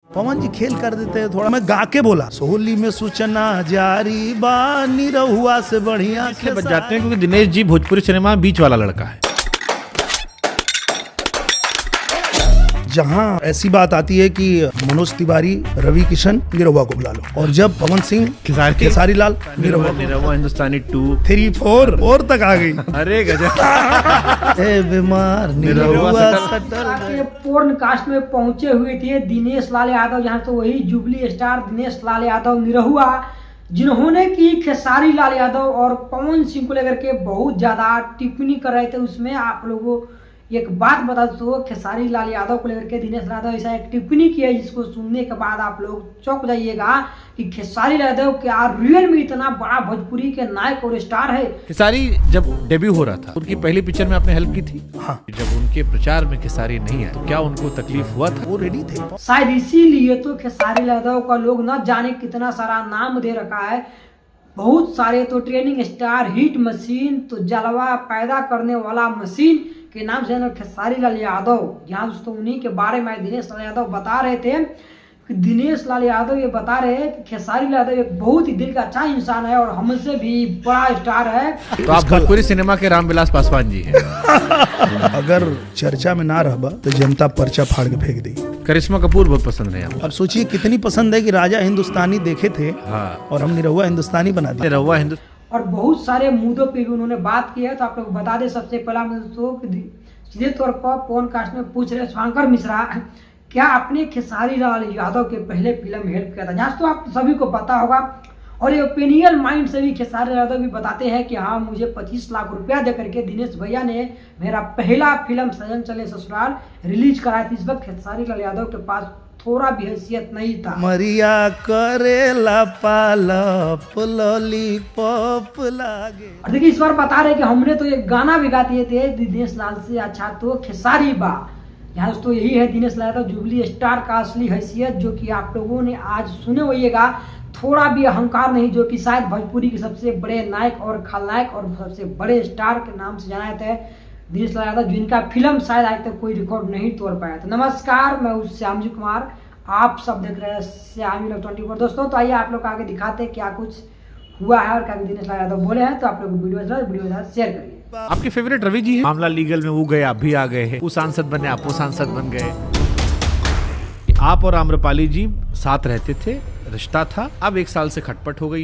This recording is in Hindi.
पवन जी खेल कर देते हैं थोड़ा। मैं गा के बोला सोहली में सूचना जारी बा निरहुआ से बढ़िया इसलिए बच जाते हैं क्योंकि दिनेश जी भोजपुरी सिनेमा में बीच वाला लड़का है। जहां ऐसी बात आती है कि मनोज तिवारी, रवि किशन, निरहुआ को बुला लो, और जब पवन सिंह, खेसारी लाल, निरहुआ हिंदुस्तानी 2, 3, 4 तक आ गई। अरे गजब। ए बीमार निरहुआ सटल। पोर्न कास्ट में पहुंचे हुए थे दिनेश लाल यादव, जहां तो वही जुबली स्टार दिनेश लाल यादव निरहुआ, जिन्होंने की खेसारी लाल यादव और पवन सिंह को लेकर के बहुत ज्यादा टिप्पणी कर रहे थे। उसमें आप लोगों एक बात बता दो, खेसारी लाल यादव को लेकर के दिनेश यादव ऐसा एक टिप्पणी की है जिसको सुनने के बाद आप लोग चौंक जाइएगा कि खेसारी लाल यादव क्या रियल में इतना बड़ा भोजपुरी के नायक और स्टार है। खेसारी जब डेब्यू हो रहा था उनकी पहली पिक्चर में आपने हेल्प की थी। हाँ। जब उनके प्रचार में खेसारी नहीं आए तो क्या उनको तकलीफ हुआ था? वो रेडी थे शायद इसीलिए तो खेसारी लाल यादव का लोग न जाने कितना सारा नाम दे रखा है। बहुत सारे तो ट्रेनिंग स्टार, हिट मशीन, तो जलवा पैदा करने वाला मशीन के नाम से खेसारी लाल यादव। यहाँ दोस्तों उन्हीं के बारे में दिनेश लाल यादव बता रहे थे कि दिनेश लाल यादव ये बता रहे हैं कि खेसारी लाल यादव एक बहुत ही दिल का अच्छा इंसान है और हमसे भी बड़ा स्टार है। तो आप भोजपुरी सिनेमा के रामविलास पासवान जी हैं। अगर चर्चा में ना रहबा तो जनता पर्चा फाड़ के फेंक दी। करिश्मा कपूर बहुत पसंद है आपको। अब सोचिए कितनी पसंद है कि राजा हिंदुस्तानी देखे थे। हाँ। और हम निरहुआ हिंदुस्तानी बना दिया। निरहुआ हिंदुस्तानी और बहुत सारे मुद्दों पे भी उन्होंने बात की है। तो आप लोग बता दें, सबसे पहला मैं दोस्तों सीधे तौर पर पोर्न कास्ट में पूछ रहे शुभंकर मिश्रा, क्या आपने खेसारी लाल यादव के पहले फिल्म में हेल्प किया था? जहाँ तो आप सभी को पता होगा, और ये ओपिनियन माइंड से भी खेसारी यादव भी बताते हैं कि हाँ, मुझे 25 लाख रुपया दे करके दिनेश भैया ने मेरा पहला फिल्म सजन चले ससुराल रिलीज कराया था। इस वक्त खेसारी लाल यादव के पास थोड़ा भी हैसियत नहीं था। मरिया करेला पालप लॉलीपॉप लागे। और देखिए इस बार बता रहे कि हमने तो ये गाना भी गा दिए थे, दिनेश लाल से अच्छा तो खेसारी बा। यहाँ दोस्तों यही है दिनेश लाल यादव जुबली स्टार का असली हैसियत, जो कि आप लोगों ने आज सुने होइएगा। थोड़ा भी अहंकार नहीं, जो कि शायद भोजपुरी के सबसे बड़े नायक और खलनायक और सबसे बड़े स्टार के नाम से जाना जाता है दिनेश लाल यादव, जिनका फिल्म शायद आज तक कोई रिकॉर्ड नहीं तोड़ पाया था। नमस्कार, मैं हूँ श्यामजी कुमार, आप सब देख रहे हैं श्यामी लोग 24। दोस्तों तो आइए आप लोग आगे दिखाते हैं क्या कुछ हुआ है और क्या दिनेश लाल यादव बोले हैं। तो आप लोग वीडियो शेयर करिए। आपके फेवरेट रवि जी है। मामला लीगल में वो गए, आप भी आ गए हैं। वो सांसद बने, आप वो सांसद बन गए। आप और आम्रपाली जी साथ रहते थे, रिश्ता था, अब 1 साल से खटपट हो गई है।